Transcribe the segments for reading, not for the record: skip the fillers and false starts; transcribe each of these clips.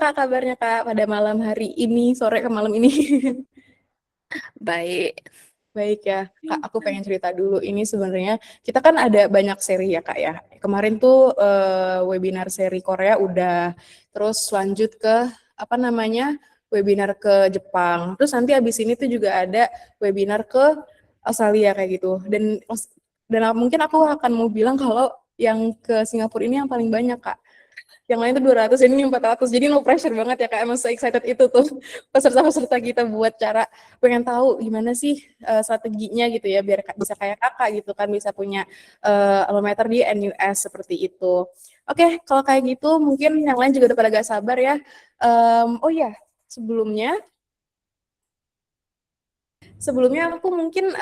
Kak kabarnya Kak pada malam hari ini, sore ke malam ini? Baik. Baik ya, Kak, aku pengen cerita dulu. Ini sebenarnya kita kan ada banyak seri ya Kak ya. Kemarin tuh webinar seri Korea udah, terus lanjut ke apa namanya webinar ke Jepang. Terus nanti abis ini tuh juga ada webinar ke Australia kayak gitu. Dan mungkin aku akan mau bilang kalau yang ke Singapura ini yang paling banyak Kak. Yang lain tuh 200, ini 400. Jadi no pressure banget ya Kak. Emang se-excited itu tuh peserta-peserta kita buat cara pengen tahu gimana sih strateginya gitu ya biar bisa kayak Kakak gitu kan, bisa punya alma-mater di NUS seperti itu. Oke, kalau kayak gitu mungkin yang lain juga udah pada gak sabar ya. Oh ya, sebelumnya aku mungkin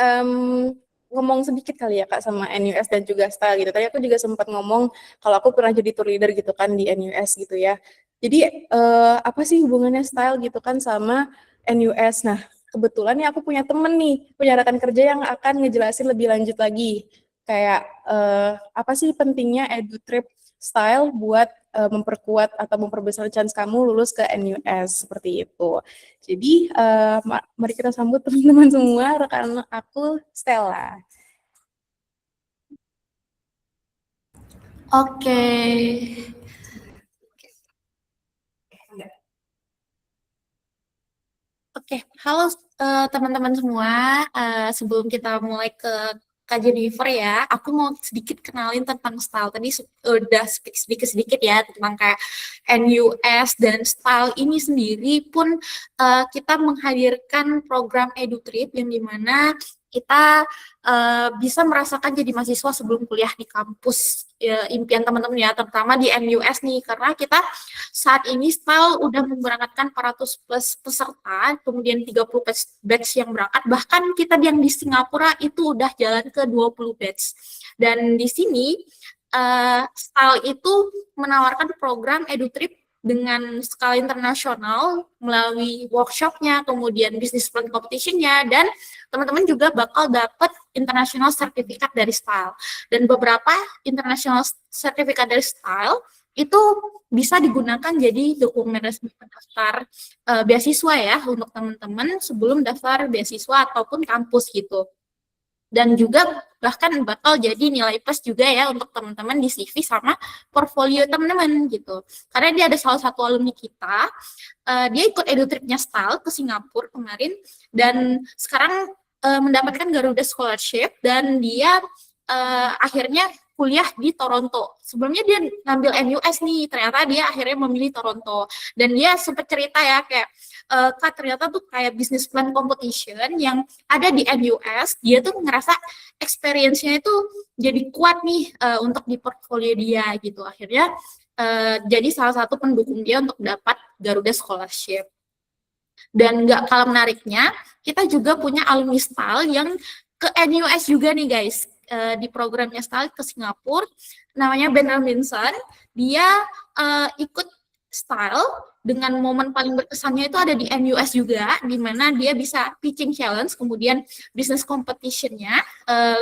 ngomong sedikit kali ya Kak sama NUS dan juga style gitu. Tadi aku juga sempat ngomong kalau aku pernah jadi tour leader gitu kan di NUS gitu ya. Jadi apa sih hubungannya style gitu kan sama NUS? Nah, kebetulan nih aku punya temen nih, punya rekan kerja yang akan ngejelasin lebih lanjut lagi. Kayak apa sih pentingnya EduTrip style buat memperkuat atau memperbesar chance kamu lulus ke NUS seperti itu. Jadi, mari kita sambut teman-teman semua, rekan aku Stella. Oke. Oke, halo teman-teman semua. Sebelum kita mulai ke Kak Jennifer ya, aku mau sedikit kenalin tentang style. Tadi udah sedikit-sedikit ya tentang kayak NUS dan style ini sendiri pun kita menghadirkan program EduTrip yang dimana kita bisa merasakan jadi mahasiswa sebelum kuliah di kampus impian teman-teman ya, terutama di NUS nih, karena kita saat ini style udah memberangkatkan 400 plus peserta, kemudian 30 batch yang berangkat, bahkan kita yang di Singapura itu udah jalan ke 20 batch. Dan di sini style itu menawarkan program EduTrip dengan skala internasional melalui workshopnya, kemudian business plan competitionnya, dan teman-teman juga bakal dapat international certificate dari style. Dan beberapa international certificate dari style itu bisa digunakan jadi dokumen resmi pendaftar beasiswa ya untuk teman-teman sebelum daftar beasiswa ataupun kampus gitu. Dan juga bahkan bakal jadi nilai plus juga ya untuk teman-teman di CV sama portfolio teman-teman gitu. Karena dia ada salah satu alumni kita, dia ikut EduTrip-nya Style ke Singapura kemarin, dan sekarang mendapatkan Garuda Scholarship, dan dia akhirnya kuliah di Toronto. Sebelumnya dia ngambil NUS nih, ternyata dia akhirnya memilih Toronto. Dan dia sempat cerita ya kayak, Kak ternyata tuh kayak business plan competition yang ada di NUS, dia tuh ngerasa experience-nya itu jadi kuat nih untuk di portfolio dia gitu. Akhirnya jadi salah satu pendukung dia untuk dapat Garuda Scholarship. Dan nggak kalah menariknya, kita juga punya alumni style yang ke NUS juga nih guys, di programnya style ke Singapura, namanya Ben Robinson. Dia ikut style dengan momen paling berkesannya itu ada di NUS juga, di mana dia bisa pitching challenge, kemudian business competition-nya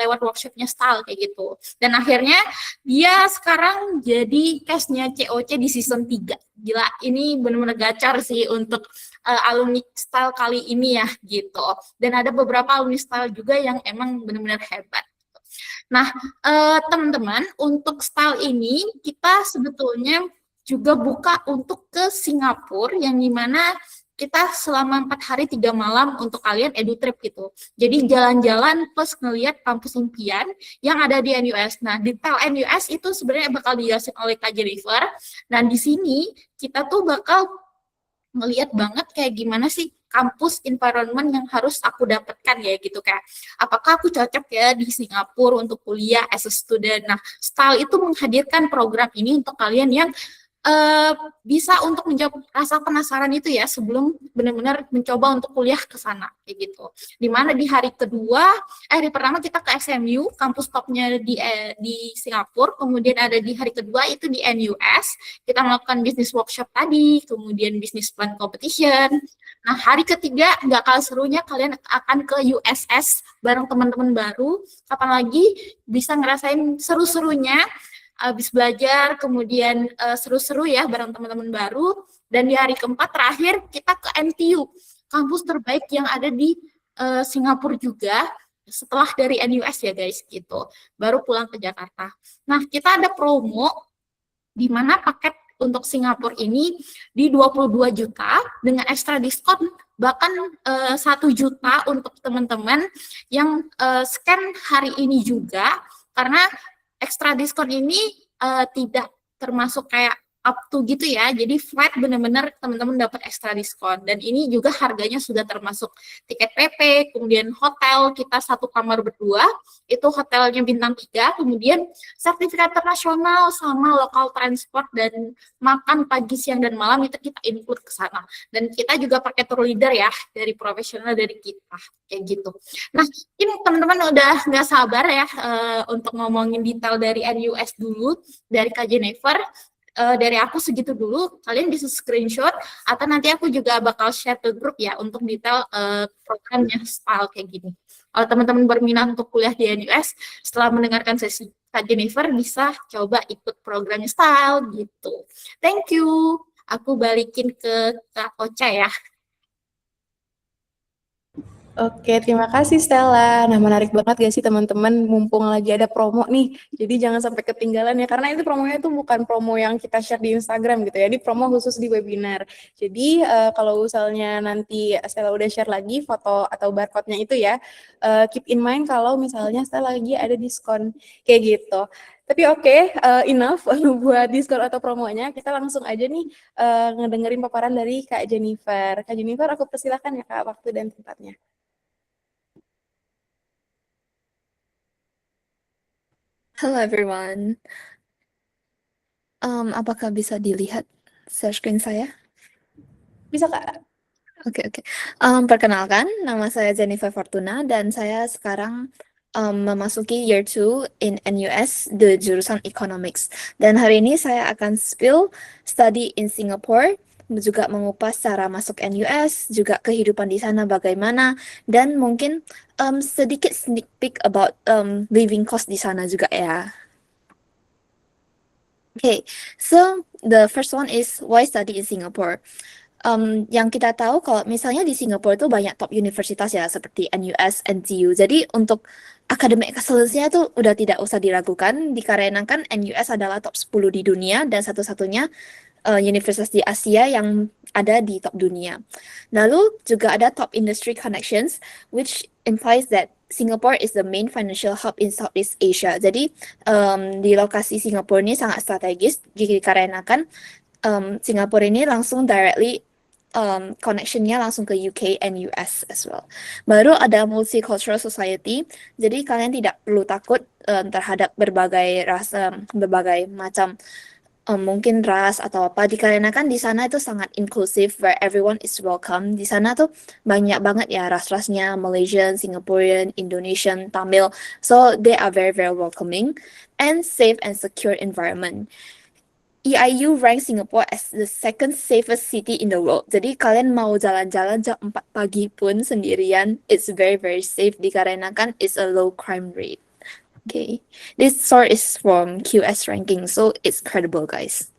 lewat workshop-nya style kayak gitu. Dan akhirnya dia sekarang jadi cast-nya COC di season 3. Gila, ini benar-benar gacor sih untuk alumni style kali ini ya gitu. Dan ada beberapa alumni style juga yang emang benar-benar hebat. Nah, teman-teman, untuk style ini kita sebetulnya juga buka untuk ke Singapura, yang dimana kita selama 4 hari 3 malam untuk kalian EduTrip gitu. Jadi jalan-jalan plus ngelihat kampus impian yang ada di NUS. Nah, detail NUS itu sebenarnya bakal dijelasin oleh Kak Jennifer. Dan di sini kita tuh bakal ngelihat banget kayak gimana sih kampus environment yang harus aku dapatkan ya gitu, kayak apakah aku cocok ya di Singapura untuk kuliah as a student. Nah, style itu menghadirkan program ini untuk kalian yang bisa untuk menjawab rasa penasaran itu ya sebelum benar-benar mencoba untuk kuliah ke sana kayak gitu. Dimana di hari kedua, hari pertama kita ke SMU, kampus topnya di Singapura, kemudian ada di hari kedua itu di NUS, kita melakukan business workshop tadi, kemudian business plan competition. Nah, hari ketiga nggak kalah serunya, kalian akan ke USS bareng teman-teman baru. Kapan lagi bisa ngerasain seru-serunya habis belajar, kemudian seru-seru ya bareng teman-teman baru, Dan di hari keempat terakhir kita ke NTU, kampus terbaik yang ada di Singapura juga, setelah dari NUS ya guys gitu. Baru pulang ke Jakarta. Nah, kita ada promo di mana paket untuk Singapura ini di 22 juta dengan ekstra diskon bahkan 1 juta untuk teman-teman yang scan hari ini juga, karena ekstra diskon ini tidak termasuk kayak up to gitu ya, jadi flat benar-benar teman-teman dapat ekstra diskon. Dan ini juga harganya sudah termasuk tiket PP, kemudian hotel kita satu kamar berdua, itu hotelnya bintang 3, kemudian sertifikat internasional sama lokal transport dan makan pagi, siang, dan malam itu kita include ke sana. Dan kita juga pakai tour leader ya, dari profesional dari kita, kayak gitu. Nah, ini teman-teman udah nggak sabar ya untuk ngomongin detail dari NUS dulu, dari Kak Jennifer. Dari aku segitu dulu, kalian bisa screenshot atau nanti aku juga bakal share ke grup ya untuk detail programnya style kayak gini. Kalau teman-teman berminat untuk kuliah di NUS, setelah mendengarkan sesi Kak Jennifer bisa coba ikut programnya style gitu. Thank you. Aku balikin ke Kak Ocha ya. Oke, terima kasih Stella. Nah, menarik banget gak sih teman-teman, mumpung lagi ada promo nih. Jadi jangan sampai ketinggalan ya, karena itu promonya itu bukan promo yang kita share di Instagram gitu ya, ini promo khusus di webinar. Jadi kalau misalnya nanti Stella udah share lagi foto atau barcode-nya itu ya, keep in mind kalau misalnya Stella lagi ada diskon kayak gitu. Tapi oke, enough buat diskon atau promonya. Kita langsung aja nih ngedengerin paparan dari Kak Jennifer. Kak Jennifer, aku persilakan ya Kak, waktu dan tempatnya. Hello everyone. Apakah bisa dilihat share screen saya? Bisa Kak? Oke. Perkenalkan, nama saya Jennifer Fortuna dan saya sekarang memasuki year 2 in NUS, the jurusan Economics. Dan hari ini saya akan spill study in Singapore, juga mengupas cara masuk NUS, juga kehidupan di sana bagaimana, dan mungkin sedikit sneak peek about living cost di sana juga ya. Okay, so the first one is why study in Singapore. Yang kita tahu kalau misalnya di Singapura itu banyak top universitas ya seperti NUS, NTU. Jadi untuk academic excellence-nya itu udah tidak usah diragukan dikarenakan NUS adalah top 10 di dunia dan satu-satunya universitas di Asia yang ada di top dunia. Lalu juga ada top industry connections, which implies that Singapore is the main financial hub in Southeast Asia. Jadi di lokasi Singapura ini sangat strategis dikarenakan Singapura ini langsung directly connection-nya langsung ke UK and US as well. Baru ada multicultural society, jadi kalian tidak perlu takut terhadap berbagai ras, berbagai macam mungkin ras atau apa, dikarenakan di sana itu sangat inklusif, where everyone is welcome. Di sana tuh banyak banget ya ras-rasnya, Malaysian, Singaporean, Indonesian, Tamil, so they are very very welcoming and safe and secure environment. EIU ranks Singapore as the second safest city in the world. Jadi kalian mau jalan-jalan jam 4 pagi pun sendirian, it's very very safe dikarenakan it's a low crime rate. Okay, this source is from QS ranking, so it's credible, guys.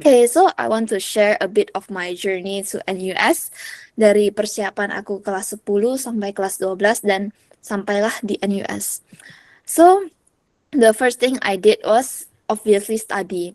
Okay, so I want to share a bit of my journey to NUS dari persiapan aku kelas 10 sampai kelas 12 dan sampailah di NUS. So, the first thing I did was obviously study.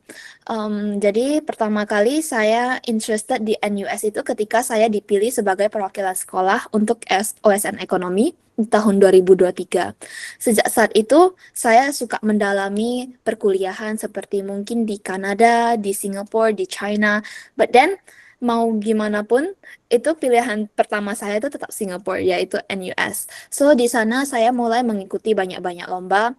Jadi pertama kali saya interested di NUS itu ketika saya dipilih sebagai perwakilan sekolah untuk OSN Ekonomi di tahun 2023. Sejak saat itu saya suka mendalami perkuliahan seperti mungkin di Kanada, di Singapura, di China. But then mau gimana pun itu pilihan pertama saya itu tetap Singapura, yaitu NUS. So di sana saya mulai mengikuti banyak-banyak lomba,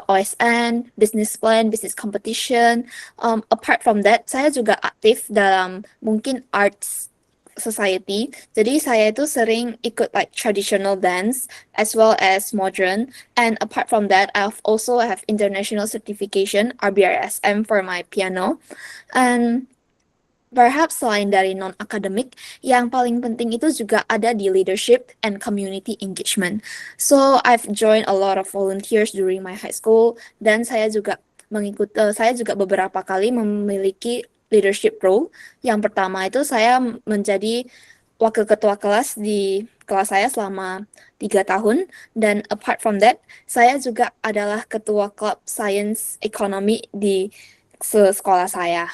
OSN, business plan, business competition. Apart from that, saya juga aktif dalam mungkin arts society. Jadi saya itu sering ikut like traditional dance as well as modern. And apart from that, I've also have international certification RBRSM for my piano. And perhaps selain dari non-academic, yang paling penting itu juga ada di leadership and community engagement. So, I've joined a lot of volunteers during my high school, dan saya juga beberapa kali memiliki leadership role. Yang pertama itu saya menjadi wakil ketua kelas di kelas saya selama 3 tahun, dan apart from that, saya juga adalah ketua klub Science Economy di sekolah saya.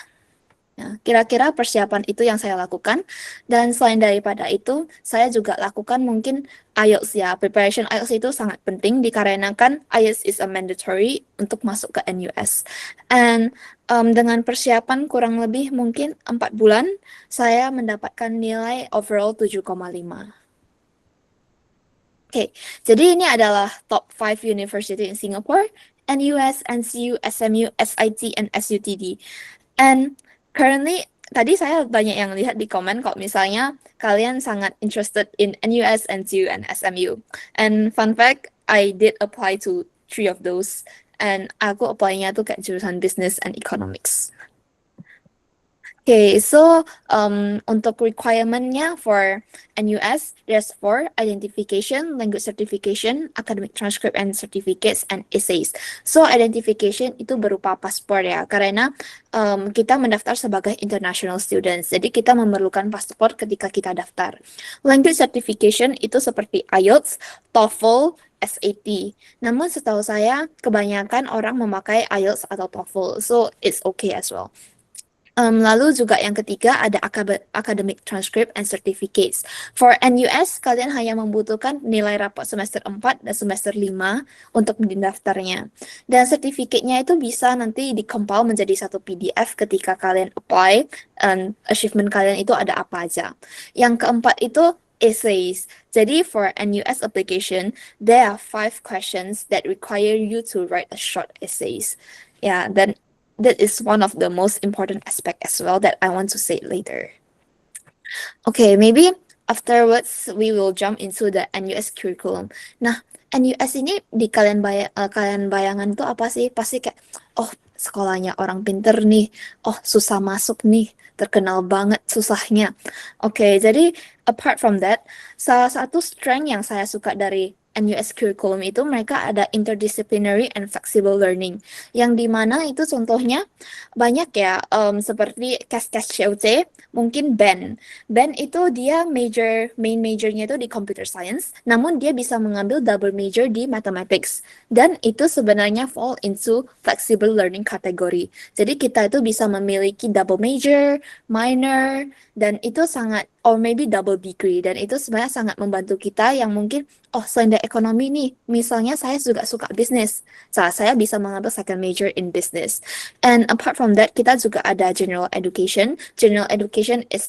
Nah, kira-kira persiapan itu yang saya lakukan. Dan selain daripada itu, saya juga lakukan mungkin IELTS ya. Preparation IELTS itu sangat penting dikarenakan IELTS is a mandatory untuk masuk ke NUS. And dengan persiapan kurang lebih mungkin 4 bulan, saya mendapatkan nilai overall 7,5. Oke, jadi ini adalah top 5 university in Singapore: NUS, NCU, SMU, SIT, and SUTD. And currently, tadi saya banyak yang lihat di komen kalau misalnya kalian sangat interested in NUS, NCU, and SMU. And fun fact, I did apply to 3 of those. And aku apply-nya tuh kayak jurusan Business and Economics. Okay, so untuk requirement-nya for NUS, there's 4: identification, language certification, academic transcript and certificates, and essays. So identification itu berupa paspor ya, karena kita mendaftar sebagai international students, jadi kita memerlukan paspor ketika kita daftar. Language certification itu seperti IELTS, TOEFL, SAT. Namun setahu saya kebanyakan orang memakai IELTS atau TOEFL, so it's okay as well. Lalu juga yang ketiga ada academic transcript and certificates. For NUS, kalian hanya membutuhkan nilai rapot semester 4 dan semester 5 untuk mendaftarnya. Dan sertifikatnya itu bisa nanti di-compile menjadi satu PDF ketika kalian apply, and achievement kalian itu ada apa aja. Yang keempat itu essays. Jadi for NUS application, there are 5 questions that require you to write a short essays. Yeah, then that is one of the most important aspect as well that I want to say later. Okay, maybe afterwards we will jump into the NUS curriculum. Nah, NUS ini di kalian bayangan tuh apa sih? Pasti kayak, oh sekolahnya orang pinter nih, oh susah masuk nih, terkenal banget susahnya. Oke, jadi apart from that, salah satu strength yang saya suka dari NUS curriculum itu mereka ada interdisciplinary and flexible learning, yang dimana itu contohnya banyak ya, seperti Cascas COC, mungkin Ben itu dia main majornya itu di computer science, namun dia bisa mengambil double major di mathematics, dan itu sebenarnya fall into flexible learning category. Jadi kita itu bisa memiliki double major, minor, dan itu sangat, or maybe double degree, dan itu sebenarnya sangat membantu kita yang mungkin, oh selain dari ekonomi nih, misalnya saya juga suka bisnis, saya bisa mengambil second major in business. And apart from that, kita juga ada general education. General education is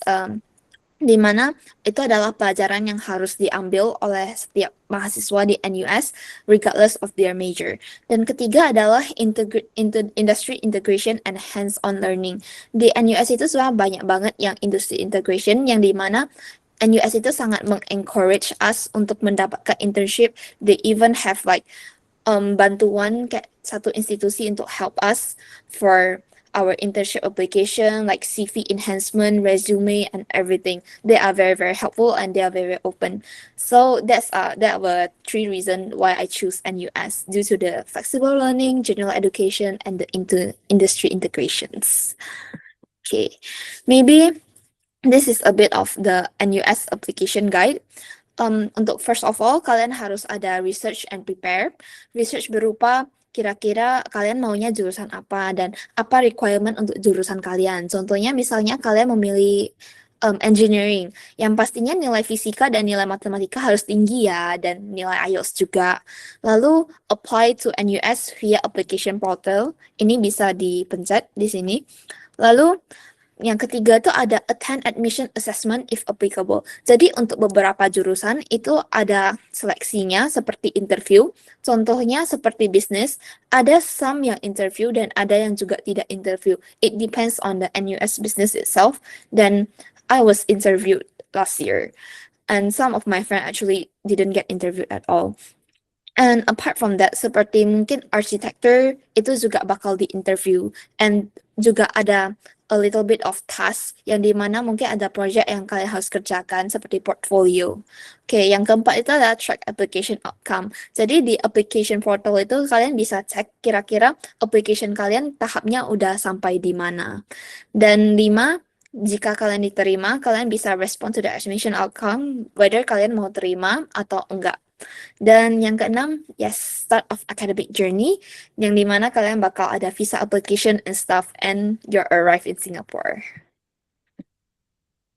di mana itu adalah pelajaran yang harus diambil oleh setiap mahasiswa di NUS regardless of their major. Dan ketiga adalah industry integration and hands-on learning. Di NUS itu sebenarnya banyak banget yang industry integration, yang di mana NUS itu sangat mengencourage us untuk mendapatkan internship. They even have like bantuan kayak satu institusi untuk help us for our internship application, like CV enhancement, resume, and everything. They are very, very helpful, and they are very open. So that were 3 reasons why I choose NUS, due to the flexible learning, general education, and the industry integrations. Okay, maybe this is a bit of the NUS application guide. Untuk first of all, kalian harus ada research and prepare. Research berupa kira-kira kalian maunya jurusan apa dan apa requirement untuk jurusan kalian. Contohnya misalnya kalian memilih engineering, yang pastinya nilai fisika dan nilai matematika harus tinggi ya, dan nilai IELTS juga. Lalu apply to NUS via application portal, ini bisa dipencet di sini. Lalu yang ketiga tuh ada attend admission assessment if applicable. Jadi untuk beberapa jurusan itu ada seleksinya seperti interview. Contohnya seperti bisnis, ada some yang interview dan ada yang juga tidak interview. It depends on the NUS business itself. Dan I was interviewed last year, and some of my friends actually didn't get interviewed at all. And apart from that, seperti mungkin arsitektur itu juga bakal di-interview, and juga ada a little bit of task yang dimana mungkin ada project yang kalian harus kerjakan seperti portfolio. Oke, yang keempat itu adalah track application outcome. Jadi di application portal itu kalian bisa cek kira-kira application kalian tahapnya udah sampai di mana. Dan 5, jika kalian diterima, kalian bisa respond to the admission outcome, whether kalian mau terima atau enggak. Dan yang keenam, yes, start of academic journey, yang dimana kalian bakal ada visa application and stuff, and you arrive in Singapore.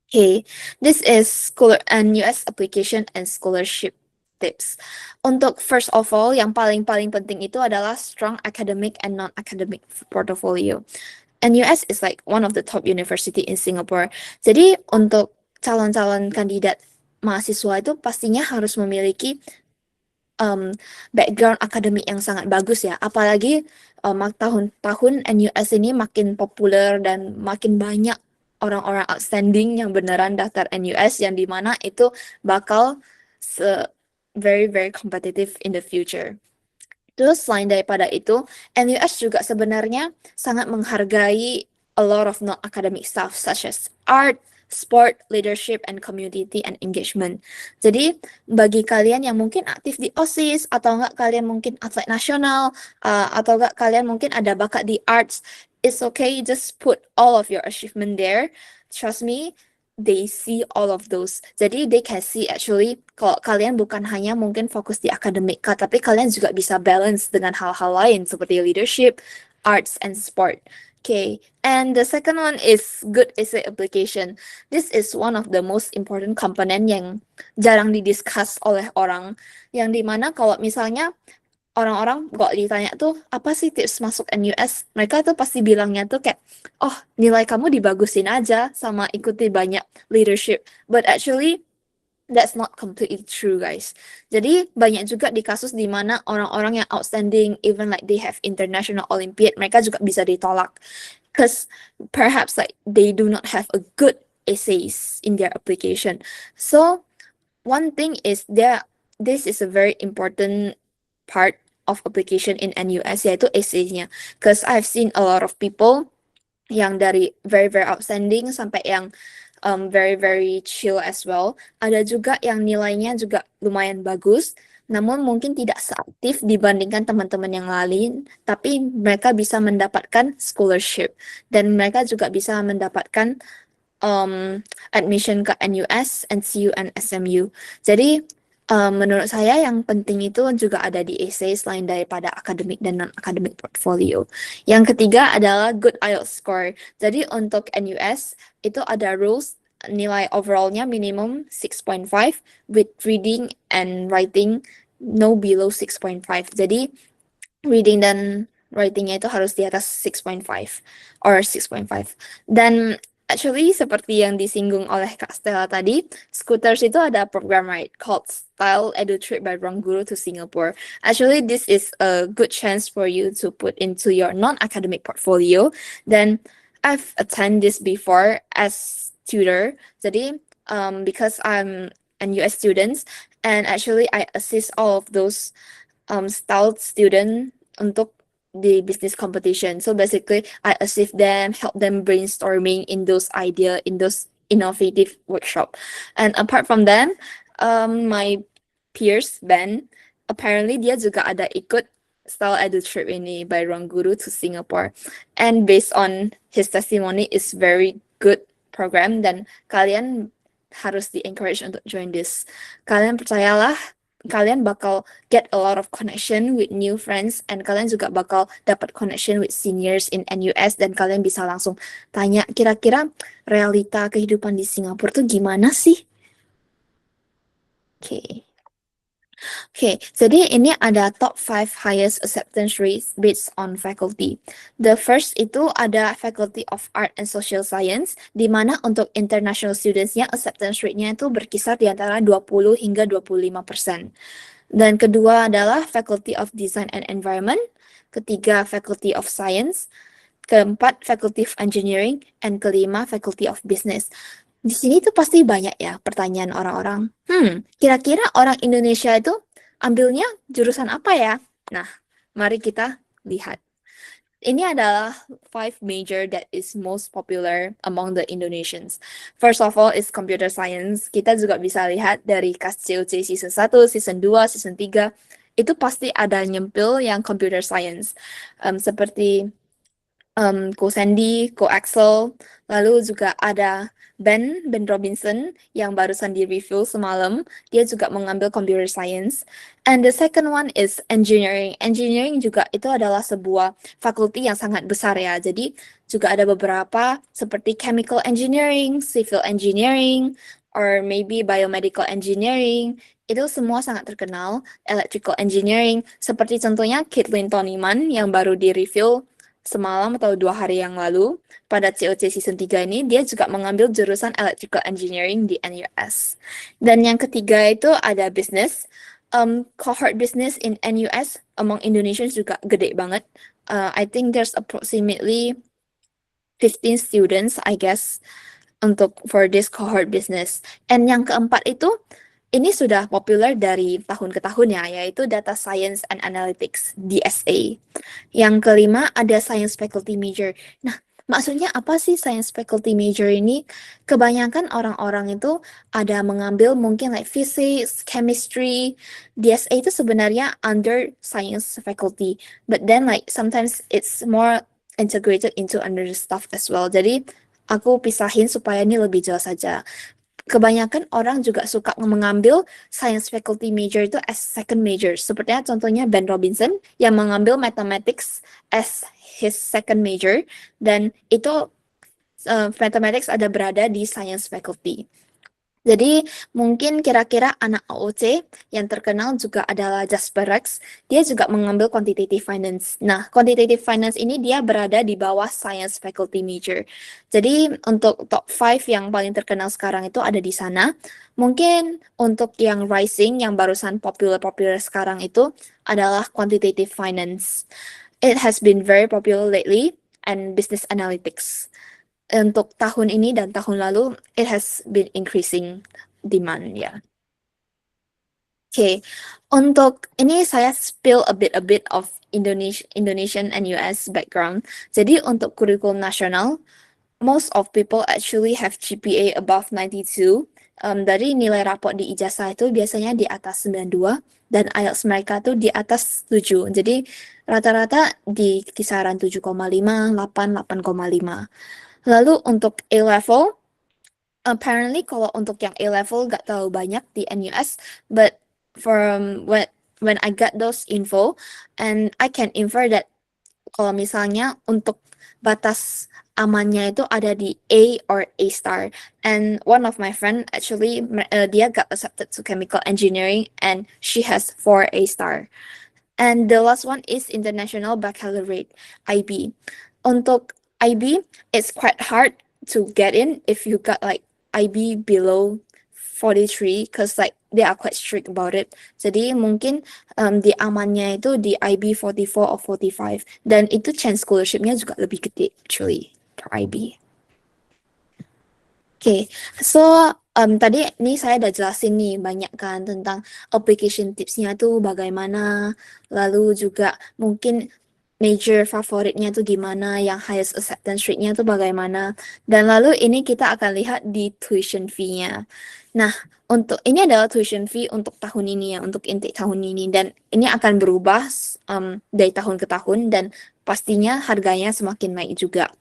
Okay, this is US application and scholarship tips. Untuk first of all, yang paling penting itu adalah strong academic and non-academic portfolio. NUS is like one of the top university in Singapore. Jadi untuk calon-calon kandidat mahasiswa itu pastinya harus memiliki background akademik yang sangat bagus ya. Apalagi tahun-tahun NUS ini makin populer dan makin banyak orang-orang outstanding yang beneran daftar NUS yang dimana itu bakal very very competitive in the future. Terus selain daripada itu, NUS juga sebenarnya sangat menghargai a lot of non-academic stuff such as art, sport, leadership, and community and engagement. Jadi bagi kalian yang mungkin aktif di OSIS atau enggak kalian mungkin atlet nasional atau enggak kalian mungkin ada bakat di arts, it's okay, just put all of your achievement there. Trust me, they see all of those. Jadi they can see actually kalau kalian bukan hanya mungkin fokus di akademik, tapi kalian juga bisa balance dengan hal-hal lain seperti leadership, arts, and sport. Okay, and the second one is good essay application. This is one of the most important component yang jarang didiscuss oleh orang. Yang dimana kalau misalnya orang-orang kalau ditanya tuh apa sih tips masuk NUS, mereka tuh pasti bilangnya tuh kayak, oh nilai kamu dibagusin aja sama ikuti banyak leadership. But actually that's not completely true, guys. Jadi banyak juga di kasus di mana orang-orang yang outstanding, even like they have international Olympiad, mereka juga bisa ditolak, because perhaps like they do not have a good essays in their application. So one thing is this is a very important part of application in NUS, yaitu essay-nya, because I've seen a lot of people yang dari very very outstanding sampai yang very very chill as well. Ada juga yang nilainya juga lumayan bagus, namun mungkin tidak seaktif dibandingkan teman-teman yang lain, tapi mereka bisa mendapatkan scholarship dan mereka juga bisa mendapatkan admission ke NUS, NCU, and SMU. Jadi menurut saya yang penting itu juga ada di essay selain daripada akademik dan non-akademik portfolio. Yang ketiga adalah good IELTS score. Jadi untuk NUS itu ada rules, nilai overallnya minimum 6.5 with reading and writing no below 6.5. Jadi reading dan writingnya itu harus di atas 6.5 or 6.5. Dan actually seperti yang disinggung oleh Kak Stella tadi, Scooters itu ada program right called Style Edu Trip by Ruang Guru to Singapore. Actually this is a good chance for you to put into your non-academic portfolio. Then I've attended this before as tutor. Jadi because I'm an US student and actually I assist all of those style student untuk the business competition. So basically I assist them, help them brainstorming in those idea, in those innovative workshop. And apart from them, my peers Ben, apparently dia juga ada ikut Style Edu Trip ini by Ruang Guru to Singapore. And based on his testimony, it's very good program dan kalian harus di-encourage untuk join this. Kalian percayalah, kalian bakal get a lot of connection with new friends and kalian juga bakal dapat connection with seniors in NUS dan kalian bisa langsung tanya kira-kira realita kehidupan di Singapura tuh gimana sih? Oke, jadi ini ada top 5 highest acceptance rates based on faculty. The first itu ada Faculty of Art and Social Science, di mana untuk international students-nya acceptance rate-nya itu berkisar di antara 20 hingga 25%. Dan kedua adalah Faculty of Design and Environment, ketiga Faculty of Science, keempat Faculty of Engineering, and kelima Faculty of Business. Di sini tuh pasti banyak ya pertanyaan orang-orang. Kira-kira orang Indonesia itu ambilnya jurusan apa ya? Nah, mari kita lihat. Ini adalah 5 major that is most popular among the Indonesians. First of all is computer science. Kita juga bisa lihat dari COC season 1, season 2, season 3, itu pasti ada nyempil yang computer science. Seperti Ko Sandy, Ko Axel, lalu juga ada Ben Robinson yang barusan di-review semalam. Dia juga mengambil computer science. And the second one is engineering. Engineering juga itu adalah sebuah fakulti yang sangat besar ya. Jadi juga ada beberapa seperti chemical engineering, civil engineering, or maybe biomedical engineering. Itu semua sangat terkenal. Electrical engineering, seperti contohnya Caitlin Toniman yang baru di-review semalam atau 2 hari yang lalu pada COC season 3 ini, dia juga mengambil jurusan electrical engineering di NUS. Dan yang ketiga itu ada business. Cohort business in NUS among Indonesians juga gede banget. I think there's approximately 15 students, I guess, for this cohort business. And yang keempat itu, ini sudah populer dari tahun ke tahun ya, yaitu Data Science and Analytics, DSA. Yang kelima ada Science Faculty Major. Nah, maksudnya apa sih Science Faculty Major ini? Kebanyakan orang-orang itu ada mengambil mungkin like physics, chemistry. DSA itu sebenarnya under Science Faculty, but then like sometimes it's more integrated into other stuff as well. Jadi aku pisahin supaya ini lebih jelas saja. Kebanyakan orang juga suka mengambil science faculty major itu as second major. Sepertinya contohnya Ben Robinson yang mengambil mathematics as his second major, dan itu mathematics ada berada di science faculty. Jadi mungkin kira-kira anak AOC yang terkenal juga adalah Jasper Rex. Dia juga mengambil quantitative finance. Nah, quantitative finance ini dia berada di bawah science faculty major. Jadi untuk top 5 yang paling terkenal sekarang itu ada di sana. Mungkin untuk yang rising, yang barusan popular sekarang itu adalah quantitative finance. It has been very popular lately, and business analytics. Untuk tahun ini dan tahun lalu, it has been increasing demand ya. Oke, untuk ini saya spill a bit of Indonesian and US background. Jadi untuk kurikulum nasional, most of people actually have GPA above 92. Dari nilai raport di ijazah itu biasanya di atas 92, dan IELTS mereka tuh di atas 7. Jadi rata-rata di kisaran 7,5, 8, 8,5. Lalu untuk A-level, apparently kalau untuk yang A-level gak terlalu banyak di NUS, but from when I got those info, and I can infer that kalau misalnya untuk batas amannya itu ada di A or A star. And one of my friend actually, dia got accepted to chemical engineering and she has 4 A star. And the last one is International Baccalaureate, IB. Untuk IB, it's quite hard to get in if you got like IB below 43, because like they are quite strict about it. Jadi mungkin di amannya itu di IB 44 or 45, dan itu chance scholarshipnya juga lebih gede actually per IB. Oke, so tadi nih saya udah jelasin nih banyak kan tentang application tipsnya tuh bagaimana, lalu juga mungkin major favoritnya tuh gimana, yang highest acceptance rate-nya tuh bagaimana, dan lalu ini kita akan lihat di tuition fee-nya. Nah, untuk ini adalah tuition fee untuk tahun ini ya, untuk intake tahun ini, dan ini akan berubah dari tahun ke tahun, dan pastinya harganya semakin naik juga.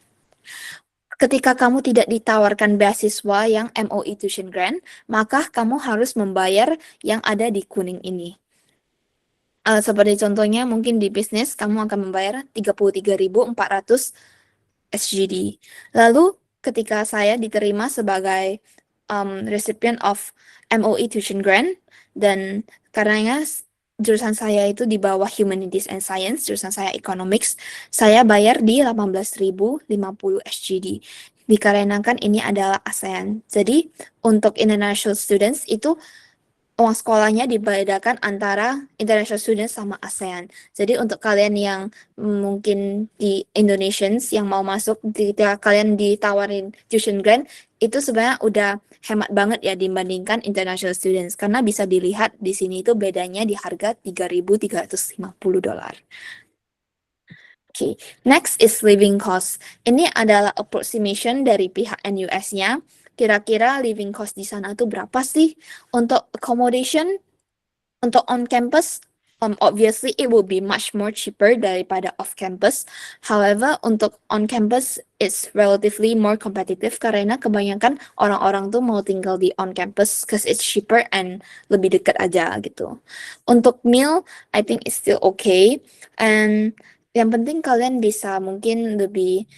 Ketika kamu tidak ditawarkan beasiswa yang MOE Tuition Grant, maka kamu harus membayar yang ada di kuning ini. Seperti contohnya mungkin di bisnis kamu akan membayar 33.400 SGD. Lalu ketika saya diterima sebagai recipient of MOE Tuition Grant, dan karena jurusan saya itu di bawah Humanities and Science, jurusan saya Economics, saya bayar di 18.050 SGD. Dikarenakan ini adalah ASEAN. Jadi untuk international students itu uang sekolahnya dibedakan antara international students sama ASEAN. Jadi untuk kalian yang mungkin di Indonesians yang mau masuk, ketika kalian ditawarin tuition grant, itu sebenarnya udah hemat banget ya dibandingkan international students. Karena bisa dilihat di sini itu bedanya di harga $3.350. Okay, next is living cost. Ini adalah approximation dari pihak NUS-nya. Kira-kira living cost di sana tuh berapa sih? Untuk accommodation, untuk on campus, obviously it will be much more cheaper daripada off campus. However, untuk on campus it's relatively more competitive karena kebanyakan orang-orang tuh mau tinggal di on campus because it's cheaper and lebih dekat aja gitu. Untuk meal, I think it's still okay. And yang penting kalian bisa mungkin lebih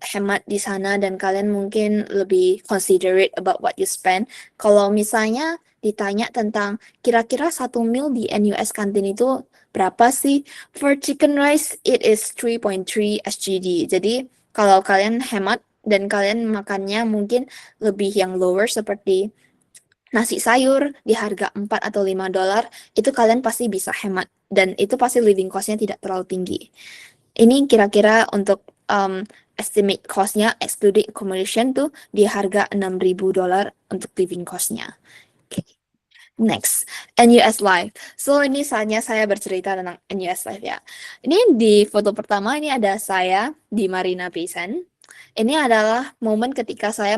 hemat di sana dan kalian mungkin lebih considerate about what you spend. Kalau misalnya ditanya tentang kira-kira satu meal di NUS kantin itu berapa sih? For chicken rice, it is 3.3 SGD. Jadi kalau kalian hemat dan kalian makannya mungkin lebih yang lower seperti nasi sayur di harga 4 atau $5, itu kalian pasti bisa hemat. Dan itu pasti living cost-nya tidak terlalu tinggi. Ini kira-kira untuk estimate cost-nya excluding accommodation tuh di harga $6.000 untuk living cost-nya. Okay. Next, NUS Live. So ini saatnya saya bercerita tentang NUS Live ya. Ini di foto pertama ini ada saya di Marina Bay Sands. Ini adalah momen ketika saya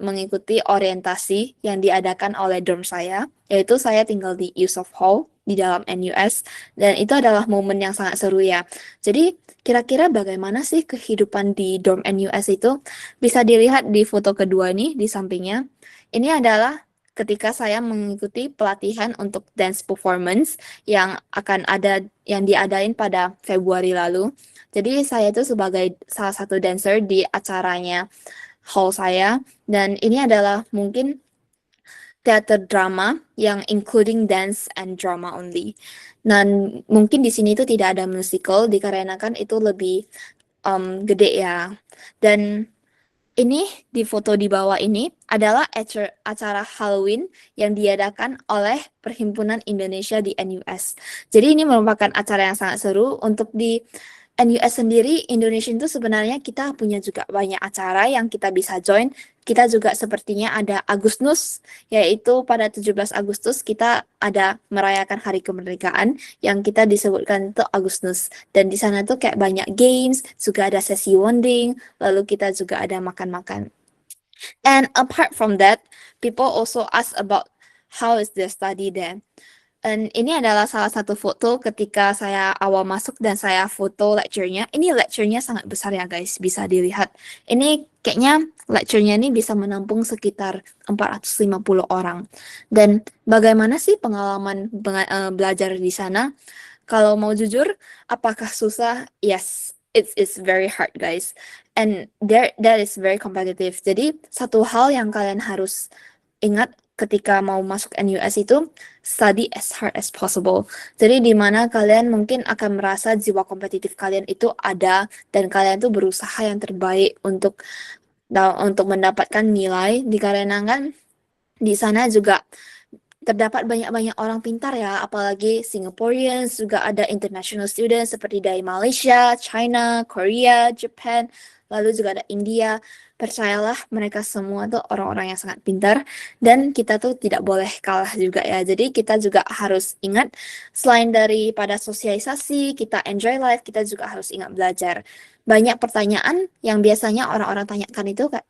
mengikuti orientasi yang diadakan oleh dorm saya, yaitu saya tinggal di Yusof Hall di dalam NUS, dan itu adalah momen yang sangat seru ya. Jadi kira-kira bagaimana sih kehidupan di dorm NUS itu? Bisa dilihat di foto kedua nih di sampingnya. Ini adalah ketika saya mengikuti pelatihan untuk dance performance yang akan ada yang diadain pada Februari lalu. Jadi saya itu sebagai salah satu dancer di acaranya hall saya, dan ini adalah mungkin teater drama yang including dance and drama only. Dan mungkin di sini itu tidak ada musical dikarenakan itu lebih gede ya. Dan ini di foto di bawah ini adalah acara Halloween yang diadakan oleh Perhimpunan Indonesia di NUS. Jadi ini merupakan acara yang sangat seru. Untuk di NUS sendiri, Indonesia itu sebenarnya kita punya juga banyak acara yang kita bisa join. Kita juga sepertinya ada Agustus, yaitu pada 17 Agustus kita ada merayakan Hari Kemerdekaan yang kita disebutkan itu Agustus. Dan di sana tuh kayak banyak games, juga ada sesi bonding, lalu kita juga ada makan-makan. And apart from that, people also ask about how is their study there. Dan ini adalah salah satu foto ketika saya awal masuk dan saya foto lecture-nya. Ini lecture-nya sangat besar ya guys, bisa dilihat. Ini kayaknya lecture-nya ini bisa menampung sekitar 450 orang. Dan bagaimana sih pengalaman belajar di sana? Kalau mau jujur, apakah susah? Yes, it's very hard guys. And that is very competitive. Jadi satu hal yang kalian harus ingat ketika mau masuk NUS itu study as hard as possible. Jadi di mana kalian mungkin akan merasa jiwa kompetitif kalian itu ada dan kalian tuh berusaha yang terbaik untuk mendapatkan nilai, dikarenakan di sana juga terdapat banyak-banyak orang pintar ya, apalagi Singaporeans, juga ada international students seperti dari Malaysia, China, Korea, Japan, lalu juga ada India. Percayalah, mereka semua tuh orang-orang yang sangat pintar dan kita tuh tidak boleh kalah juga ya. Jadi kita juga harus ingat, selain daripada sosialisasi, kita enjoy life, kita juga harus ingat belajar. Banyak pertanyaan yang biasanya orang-orang tanyakan itu kayak,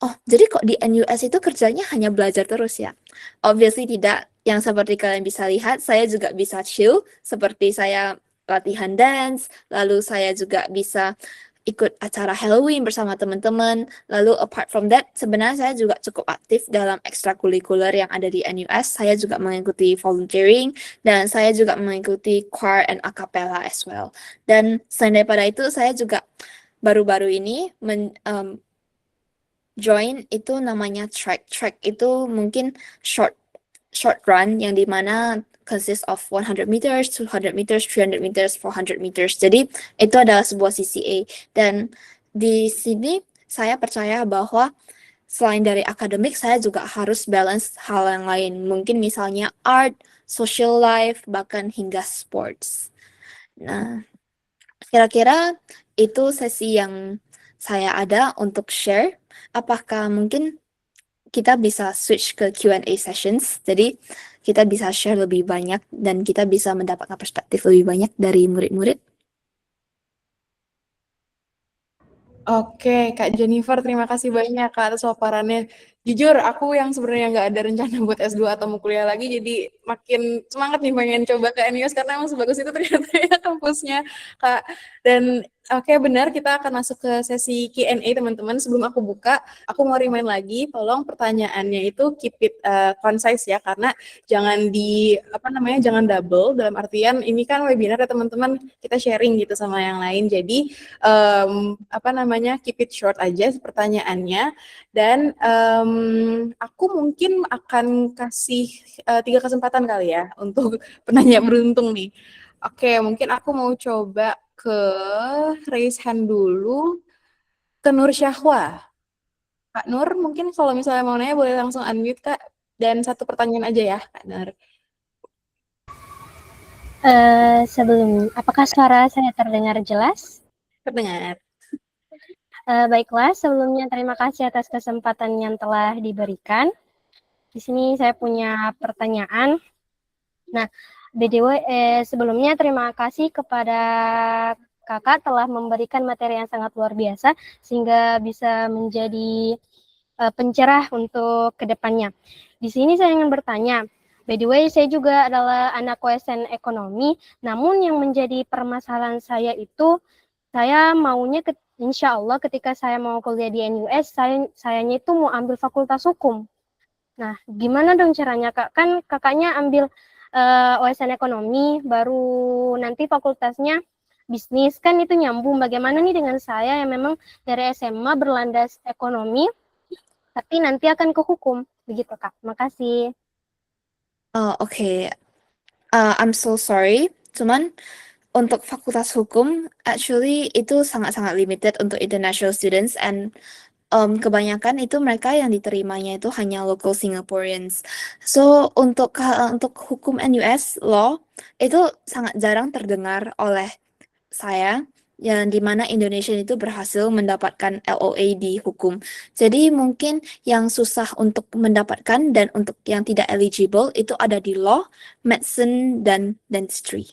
oh, jadi kok di NUS itu kerjanya hanya belajar terus ya? Obviously tidak. Yang seperti kalian bisa lihat, saya juga bisa chill, seperti saya latihan dance, lalu saya juga bisa ikut acara Halloween bersama teman-teman. Lalu apart from that, sebenarnya saya juga cukup aktif dalam ekstrakurikuler yang ada di NUS. Saya juga mengikuti volunteering, dan saya juga mengikuti choir and a cappella as well. Dan selain daripada itu, saya juga baru-baru ini join itu namanya track. Track itu mungkin short run yang dimana consist of 100 meters, 200 meters, 300 meters, 400 meters. Jadi itu adalah sebuah CCA. Dan di sini saya percaya bahwa selain dari akademik, saya juga harus balance hal yang lain. Mungkin misalnya art, social life, bahkan hingga sports. Nah, kira-kira itu sesi yang saya ada untuk share. Apakah mungkin kita bisa switch ke Q&A sessions, jadi kita bisa share lebih banyak dan kita bisa mendapatkan perspektif lebih banyak dari murid-murid. Oke, Kak Jennifer, terima kasih banyak Kak atas paparannya. Jujur, aku yang sebenarnya nggak ada rencana buat S2 atau mau kuliah lagi, jadi makin semangat nih pengen coba ke NUS karena emang sebagus itu ternyata ya kampusnya, Kak. Dan oke benar, kita akan masuk ke sesi Q&A teman-teman. Sebelum aku buka, aku mau remind lagi, tolong pertanyaannya itu keep it concise ya, karena jangan apa namanya, jangan double, dalam artian ini kan webinar ya teman-teman, kita sharing gitu sama yang lain. Jadi apa namanya, keep it short aja pertanyaannya, dan aku mungkin akan kasih 3 kesempatan kali ya untuk penanya beruntung nih. Oke, mungkin aku mau coba ke raise hand dulu ke Nur Syahwa. Kak Nur, mungkin kalau misalnya mau nanya boleh langsung unmute Kak, dan 1 pertanyaan aja ya Kak Nur. Apakah suara saya terdengar jelas? Terdengar. Baiklah, sebelumnya terima kasih atas kesempatan yang telah diberikan. Di sini saya punya pertanyaan. Nah, by the way, sebelumnya terima kasih kepada kakak telah memberikan materi yang sangat luar biasa sehingga bisa menjadi pencerah untuk kedepannya. Di sini saya ingin bertanya, by the way, saya juga adalah anak OSN ekonomi, namun yang menjadi permasalahan saya itu, saya maunya insya Allah ketika saya mau kuliah di NUS, sayanya itu mau ambil fakultas hukum. Nah, gimana dong caranya Kak? Kan kakaknya ambil OSN ekonomi, baru nanti fakultasnya bisnis, kan itu nyambung. Bagaimana nih dengan saya yang memang dari SMA berlandas ekonomi, tapi nanti akan ke hukum, begitu Kak. Makasih. Oke. I'm so sorry. Cuman untuk fakultas hukum, actually itu sangat-sangat limited untuk international students, and kebanyakan itu mereka yang diterimanya itu hanya local Singaporeans. So untuk hukum NUS law itu sangat jarang terdengar oleh saya, yang dimana Indonesia itu berhasil mendapatkan LOA di hukum. Jadi mungkin yang susah untuk mendapatkan dan untuk yang tidak eligible itu ada di law, medicine, dan dentistry.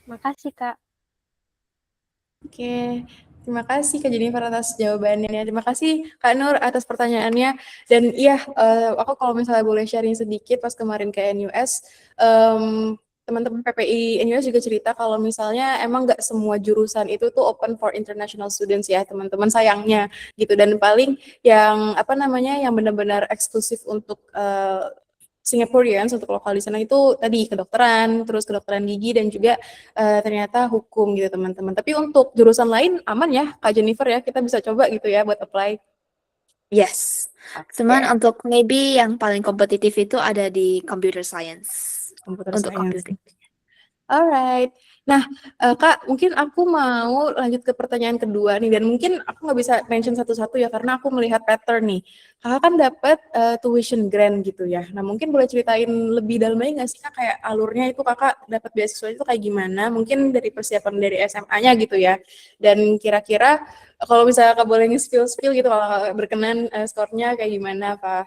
Makasih Kak. Oke, terima kasih Kak Jennifer atas jawabannya. Terima kasih Kak Nur atas pertanyaannya. Dan iya, aku kalau misalnya boleh sharing sedikit, pas kemarin ke NUS, teman-teman PPI NUS juga cerita kalau misalnya emang nggak semua jurusan itu tuh open for international students ya teman-teman, sayangnya gitu. Dan paling yang apa namanya, yang benar-benar eksklusif untuk Singaporeans, untuk lokal di sana itu tadi kedokteran, terus kedokteran gigi, dan juga ternyata hukum gitu teman-teman. Tapi untuk jurusan lain aman ya Kak Jennifer ya, kita bisa coba gitu ya buat apply. Yes. Cuman untuk maybe yang paling kompetitif itu ada di computer science. Computer Untuk science. computing. Alright. Nah, Kak, mungkin aku mau lanjut ke pertanyaan kedua nih, dan mungkin aku nggak bisa mention satu-satu ya, karena aku melihat pattern nih. Kakak kan dapat tuition grant gitu ya. Nah, mungkin boleh ceritain lebih dalam lagi nggak sih Kak, kayak alurnya itu Kakak dapat beasiswa itu kayak gimana? Mungkin dari persiapan dari SMA-nya gitu ya. Dan kira-kira kalau misalnya Kak boleh nge-spill gitu, kalau Kakak berkenan skornya kayak gimana, Pak?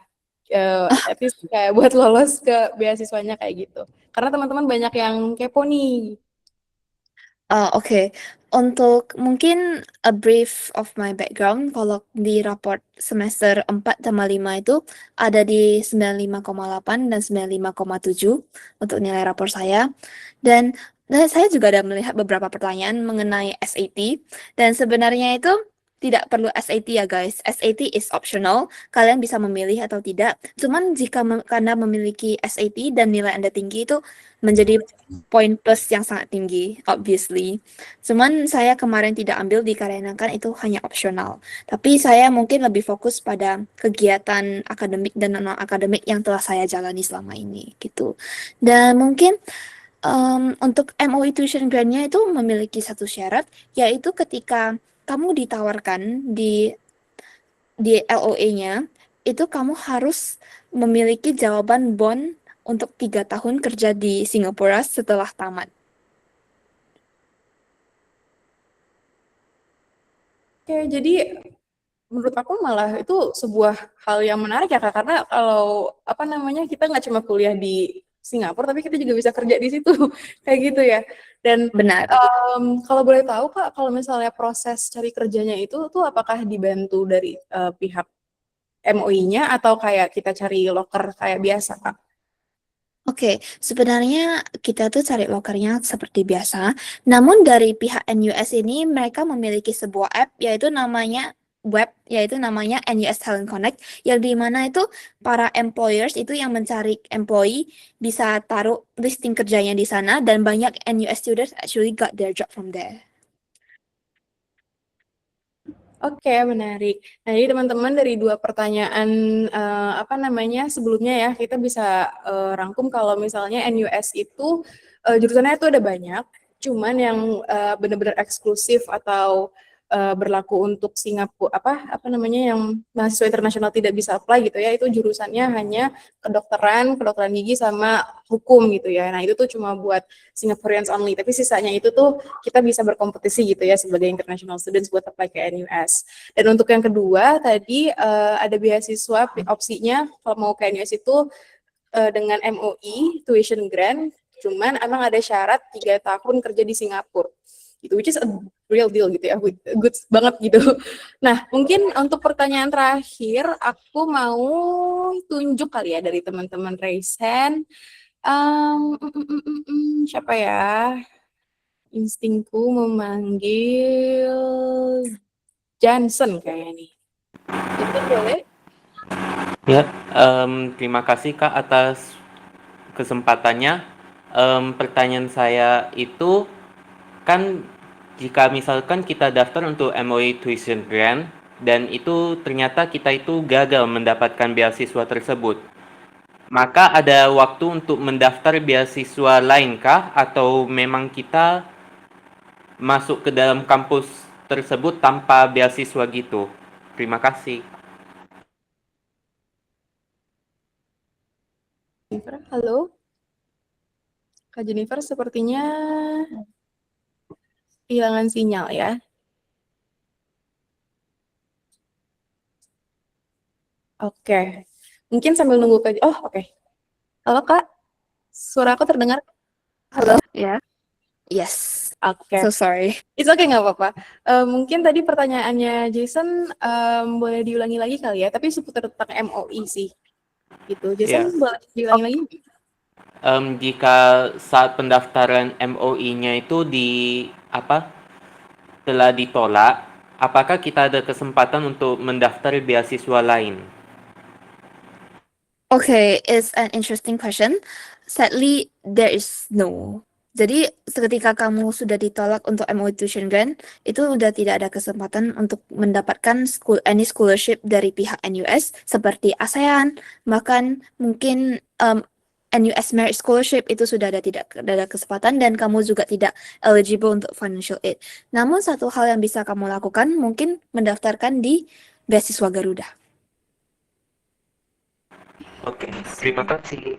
At least kayak buat lolos ke beasiswanya kayak gitu. Karena teman-teman banyak yang kepo nih. Oke. Untuk mungkin a brief of my background, kalau di raport semester 4 sama 5 itu ada di 95,8 dan 95,7 untuk nilai rapor saya. Dan saya juga ada melihat beberapa pertanyaan mengenai SAT, dan sebenarnya itu tidak perlu SAT ya guys. SAT is optional, kalian bisa memilih atau tidak. Cuman jika Anda memiliki SAT dan nilai Anda tinggi, itu menjadi poin plus yang sangat tinggi, obviously. Cuman saya kemarin tidak ambil dikarenakan itu hanya opsional. Tapi saya mungkin lebih fokus pada kegiatan akademik dan non-akademik yang telah saya jalani selama ini, gitu. Dan mungkin untuk MOE tuition grant-nya itu memiliki satu syarat, yaitu ketika kamu ditawarkan di LOA-nya, itu kamu harus memiliki jawaban bond untuk 3 tahun kerja di Singapura setelah tamat. Oke, jadi menurut aku malah itu sebuah hal yang menarik ya Kak, karena kalau apa namanya, kita nggak cuma kuliah di Singapura, tapi kita juga bisa kerja di situ, kayak gitu ya. Dan Benar. kalau boleh tahu Kak, kalau misalnya proses cari kerjanya itu tuh apakah dibantu dari pihak MOI-nya atau kayak kita cari loker kayak biasa Kak? Oke, sebenarnya kita tuh cari lokernya seperti biasa. Namun dari pihak NUS ini mereka memiliki sebuah app yaitu namanya NUS Talent Connect, yang di mana itu para employers itu yang mencari employee bisa taruh listing kerjanya di sana, dan banyak NUS students actually got their job from there. Oke, menarik. Nah, jadi teman-teman dari dua pertanyaan sebelumnya ya, kita bisa rangkum kalau misalnya NUS itu jurusannya itu ada banyak, cuman yang benar-benar eksklusif atau berlaku untuk Singapura yang mahasiswa internasional tidak bisa apply gitu ya, itu jurusannya hanya kedokteran gigi sama hukum gitu ya. Nah, itu tuh cuma buat Singaporeans only, tapi sisanya itu tuh kita bisa berkompetisi gitu ya sebagai international students buat apply ke NUS. Dan untuk yang kedua tadi ada beasiswa opsinya kalau mau ke NUS itu dengan MOE tuition grant, cuman emang ada syarat 3 tahun kerja di Singapura gitu, which is a real deal gitu ya, good banget gitu. Nah, mungkin untuk pertanyaan terakhir aku mau tunjuk kali ya dari teman-teman raise hand. Siapa ya? Instingku memanggil Johnson kayaknya nih. Johnson boleh? Ya, terima kasih Kak atas kesempatannya. Pertanyaan saya itu kan jika misalkan kita daftar untuk MOE Tuition Grant dan itu ternyata kita itu gagal mendapatkan beasiswa tersebut, maka ada waktu untuk mendaftar beasiswa lain kah atau memang kita masuk ke dalam kampus tersebut tanpa beasiswa gitu? Terima kasih. Jennifer, halo? Kak Jennifer sepertinya kehilangan sinyal ya. Oke. Mungkin sambil nunggu Kak. Oh, oke. Halo Kak. Suara aku terdengar? Halo, ya. Yes. Oke. So sorry. It's okay, nggak apa-apa. Mungkin tadi pertanyaannya Jason boleh diulangi lagi kali ya, tapi seputar tentang MOE sih. Gitu. Jason boleh diulangi lagi? Jika saat pendaftaran MOE-nya itu telah ditolak, apakah kita ada kesempatan untuk mendaftar beasiswa lain? Okay, it's an interesting question. Sadly, there is no. Jadi, ketika kamu sudah ditolak untuk MOE Tuition Grant, itu udah tidak ada kesempatan untuk mendapatkan any scholarship dari pihak NUS seperti ASEAN, bahkan mungkin NUS Merit Scholarship itu sudah tidak ada kesempatan, dan kamu juga tidak eligible untuk financial aid. Namun satu hal yang bisa kamu lakukan mungkin mendaftarkan di beasiswa Garuda. Oke, terima kasih.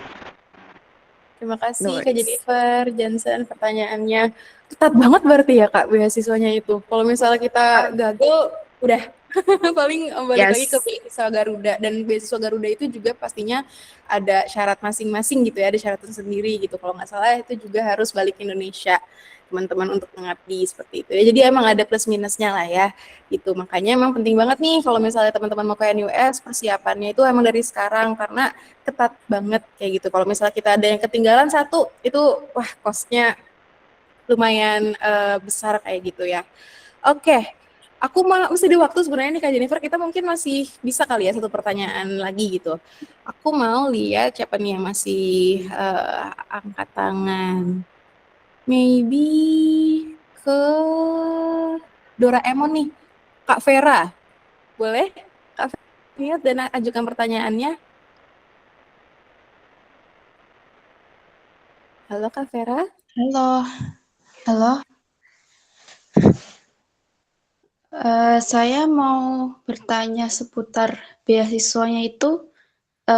Terima kasih No Kak worries. Jennifer, Johnson, pertanyaannya ketat banget berarti ya Kak beasiswanya itu. Kalau misalnya kita gagal, udah paling balik lagi ke Yes. beasiswa Garuda. Dan beasiswa Garuda itu juga pastinya ada syarat masing-masing gitu ya, ada syarat tersendiri gitu. Kalau nggak salah itu juga harus balik ke Indonesia teman-teman untuk mengabdi seperti itu ya. Jadi emang ada plus minusnya lah ya gitu. Makanya emang penting banget nih kalau misalnya teman-teman mau ke NUS, persiapannya itu emang dari sekarang karena ketat banget kayak gitu. Kalau misalnya kita ada yang ketinggalan satu, itu wah kosnya lumayan besar kayak gitu ya. Oke, aku masih ada waktu sebenarnya nih Kak Jennifer, kita mungkin masih bisa kali ya satu pertanyaan lagi gitu. Aku mau lihat siapa nih yang masih angkat tangan. Maybe ke Doraemon nih, Kak Vera. Boleh? Kak Vera lihat dan ajukan pertanyaannya. Halo Kak Vera. Halo, halo. Saya mau bertanya seputar beasiswanya itu.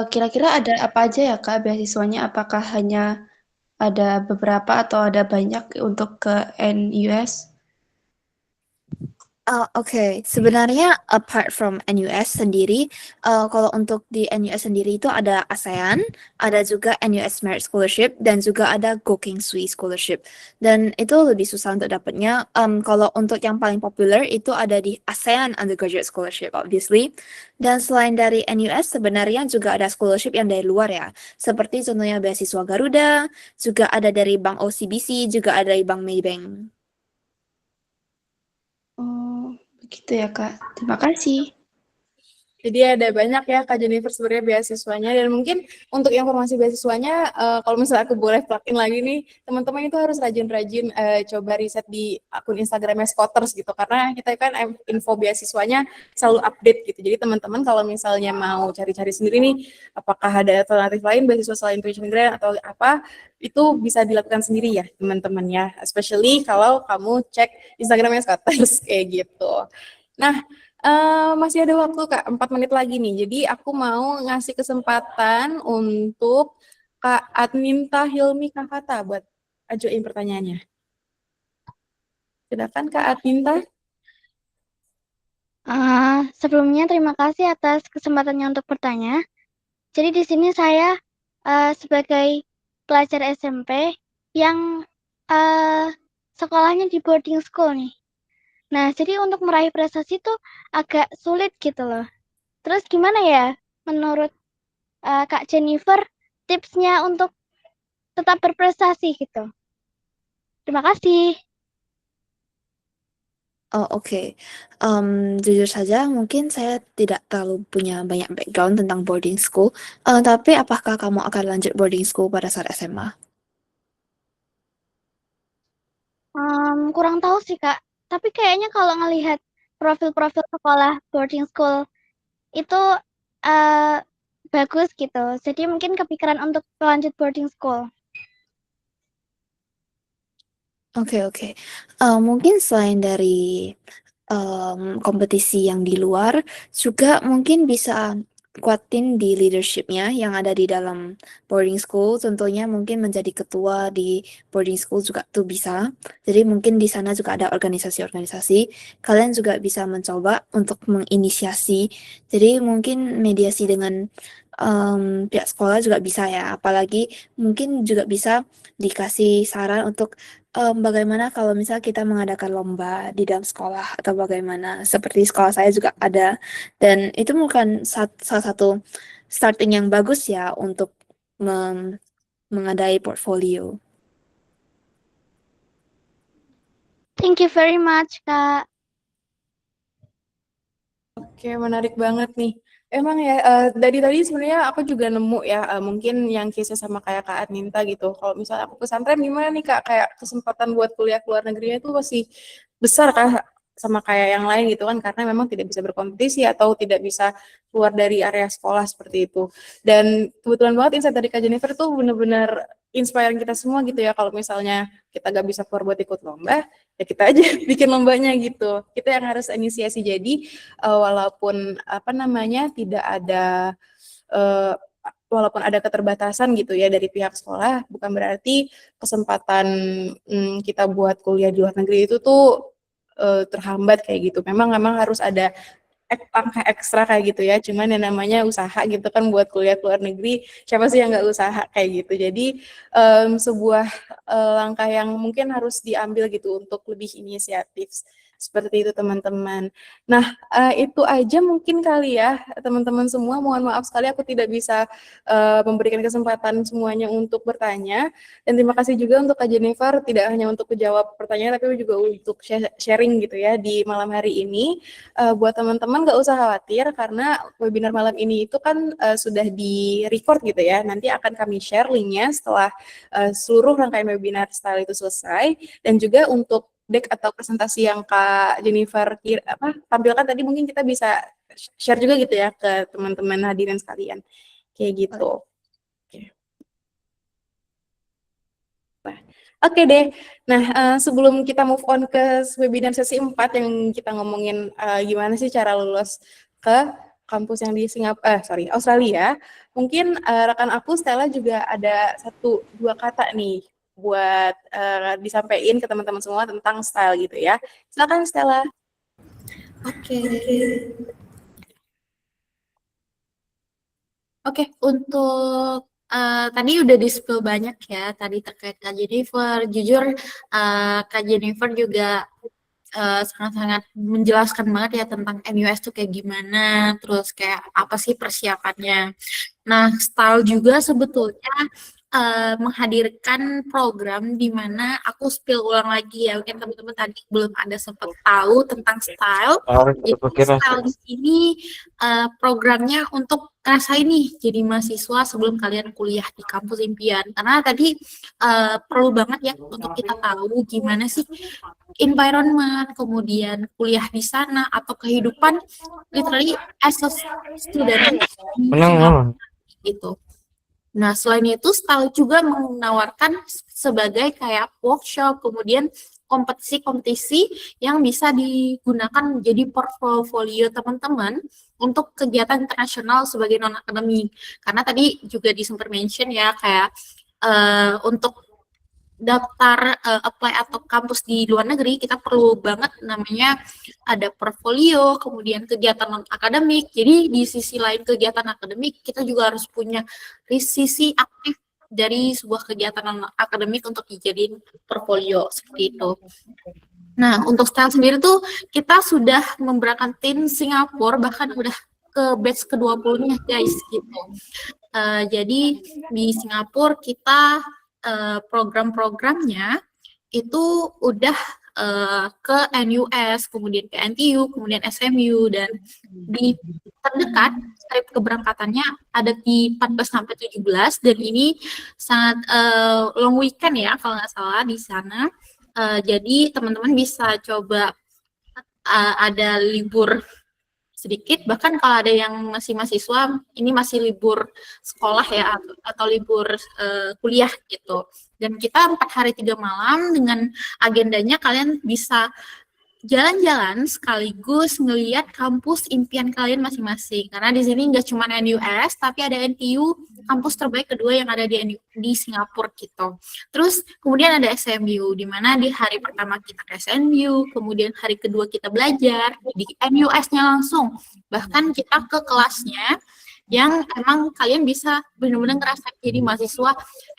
Kira-kira ada apa aja ya Kak beasiswanya? Apakah hanya ada beberapa atau ada banyak untuk ke NUS? Oke. Sebenarnya apart from NUS sendiri, kalau untuk di NUS sendiri itu ada ASEAN, ada juga NUS Merit Scholarship, dan juga ada Gokeng Sui Scholarship. Dan itu lebih susah untuk dapatnya. Kalau untuk yang paling populer itu ada di ASEAN Undergraduate Scholarship, obviously. Dan selain dari NUS, sebenarnya juga ada scholarship yang dari luar ya. Seperti contohnya beasiswa Garuda, juga ada dari Bank OCBC, juga ada dari Bank Maybank. Oh, begitu ya, Kak. Terima kasih. Jadi ada banyak ya Kak Jennifer sebenarnya beasiswanya, dan mungkin untuk informasi beasiswanya kalau misalnya aku boleh plugin lagi nih, teman-teman itu harus rajin-rajin coba riset di akun Instagramnya Scholars gitu, karena kita kan info beasiswanya selalu update gitu. Jadi teman-teman kalau misalnya mau cari-cari sendiri nih, apakah ada alternatif lain beasiswa selain tuition grant atau apa, itu bisa dilakukan sendiri ya teman-teman ya, especially kalau kamu cek Instagramnya Scholars kayak gitu. Nah, masih ada waktu Kak, 4 menit lagi nih. Jadi aku mau ngasih kesempatan untuk Kak Adminta Hilmi Kakata buat ajuin pertanyaannya. Silakan Kak Adminta. Sebelumnya terima kasih atas kesempatannya untuk bertanya. Jadi di sini saya sebagai pelajar SMP yang sekolahnya di boarding school nih. Nah, jadi untuk meraih prestasi itu agak sulit gitu loh. Terus gimana ya menurut Kak Jennifer tipsnya untuk tetap berprestasi gitu? Terima kasih. Oh, oke. Jujur saja, mungkin saya tidak terlalu punya banyak background tentang boarding school. Tapi apakah kamu akan lanjut boarding school pada saat SMA? Kurang tahu sih Kak. Tapi kayaknya kalau ngelihat profil-profil sekolah boarding school itu eh, bagus gitu. Jadi mungkin kepikiran untuk lanjut boarding school. Oke, oke. Mungkin selain dari kompetisi yang di luar, juga mungkin bisa kuatin di leadershipnya yang ada di dalam boarding school. Contohnya mungkin menjadi ketua di boarding school juga tuh bisa. Jadi mungkin di sana juga ada organisasi-organisasi. Kalian juga bisa mencoba untuk menginisiasi. Jadi mungkin mediasi dengan pihak sekolah juga bisa ya. Apalagi mungkin juga bisa dikasih saran untuk bagaimana kalau misal kita mengadakan lomba di dalam sekolah atau bagaimana? Seperti sekolah saya juga ada, dan itu bukan salah satu starting yang bagus ya untuk mengadai portfolio. Thank you very much Kak. Oke, menarik banget nih. Emang ya, dari tadi sebenarnya aku juga nemu ya, mungkin yang case sama kayak Kak Adminta gitu. Kalau misalnya aku pesantren gimana nih Kak, kayak kesempatan buat kuliah ke luar negerinya itu masih besar Kak, sama kayak yang lain gitu kan, karena memang tidak bisa berkompetisi atau tidak bisa keluar dari area sekolah seperti itu. Dan kebetulan banget insight dari Kak Jennifer tuh bener-bener inspiring kita semua gitu ya, kalau misalnya kita gak bisa keluar buat ikut lomba, ya kita aja bikin lombanya gitu. Kita yang harus inisiasi. Jadi walaupun apa namanya tidak ada uh, walaupun ada keterbatasan gitu ya dari pihak sekolah, bukan berarti kesempatan kita buat kuliah di luar negeri itu tuh terhambat kayak gitu. Memang harus ada langkah ekstra kayak gitu ya. Cuman yang namanya usaha gitu kan buat kuliah ke luar negeri, siapa sih yang nggak usaha kayak gitu. Jadi sebuah langkah yang mungkin harus diambil gitu untuk lebih inisiatif. Seperti itu teman-teman. Nah, itu aja mungkin kali ya teman-teman semua. Mohon maaf sekali aku tidak bisa memberikan kesempatan semuanya untuk bertanya. Dan terima kasih juga untuk Kak Jennifer, tidak hanya untuk menjawab pertanyaan, tapi juga untuk sharing gitu ya di malam hari ini. Buat teman-teman nggak usah khawatir, karena webinar malam ini itu kan sudah di-record gitu ya. Nanti akan kami share linknya setelah seluruh rangkaian webinar style itu selesai. Dan juga untuk deck atau presentasi yang Kak Jennifer tampilkan tadi, mungkin kita bisa share juga gitu ya ke teman-teman hadirin sekalian. Kayak gitu. Oke deh. Nah, sebelum kita move on ke webinar sesi 4 yang kita ngomongin gimana sih cara lulus ke kampus yang di Australia, mungkin rekan aku Stella juga ada 1-2 kata nih buat disampaikan ke teman-teman semua tentang style gitu ya. Silakan Stella. Oke. Oke, untuk tadi udah di-spill banyak ya, tadi terkait Kak Jennifer. Jujur, Kak Jennifer juga sangat-sangat menjelaskan banget ya tentang MUS tuh kayak gimana, terus kayak apa sih persiapannya. Nah, Style juga sebetulnya menghadirkan program di mana aku spill ulang lagi ya, mungkin teman-teman tadi belum ada sempat tahu tentang Style. Jadi Style di sini programnya untuk ngerasain nih jadi mahasiswa sebelum kalian kuliah di kampus impian. Karena tadi perlu banget ya untuk kita tahu gimana sih environment, kemudian kuliah di sana atau kehidupan literally as a student di Singapura gitu. Nah, selain itu, Style juga menawarkan sebagai kayak workshop, kemudian kompetisi-kompetisi yang bisa digunakan menjadi portfolio teman-teman untuk kegiatan internasional sebagai non-akademik. Karena tadi juga disempat mention ya, kayak untuk daftar apply atau kampus di luar negeri, kita perlu banget namanya ada portfolio, kemudian kegiatan non akademik. Jadi di sisi lain kegiatan akademik, kita juga harus punya sisi aktif dari sebuah kegiatan non akademik untuk dijadiin portfolio seperti itu. Nah, untuk Style sendiri tuh kita sudah memberangkatkan Singapura, bahkan udah ke batch ke-20-nya guys gitu. Jadi di Singapura kita program-programnya itu udah ke NUS, kemudian ke NTU, kemudian SMU, dan di terdekat tarif keberangkatannya ada di 14 sampai 17, dan ini sangat long weekend ya kalau nggak salah di sana. Jadi teman-teman bisa coba ada libur sedikit, bahkan kalau ada yang masih mahasiswa ini masih libur sekolah ya atau libur kuliah gitu. Dan kita 4 hari 3 malam dengan agendanya kalian bisa jalan-jalan sekaligus ngelihat kampus impian kalian masing-masing. Karena di sini nggak cuma NUS, tapi ada NTU, kampus terbaik kedua yang ada di Singapura gitu. Terus kemudian ada SMU, di mana di hari pertama kita ke SMU, kemudian hari kedua kita belajar di NUS-nya langsung. Bahkan kita ke kelasnya yang emang kalian bisa benar-benar ngerasain jadi mahasiswa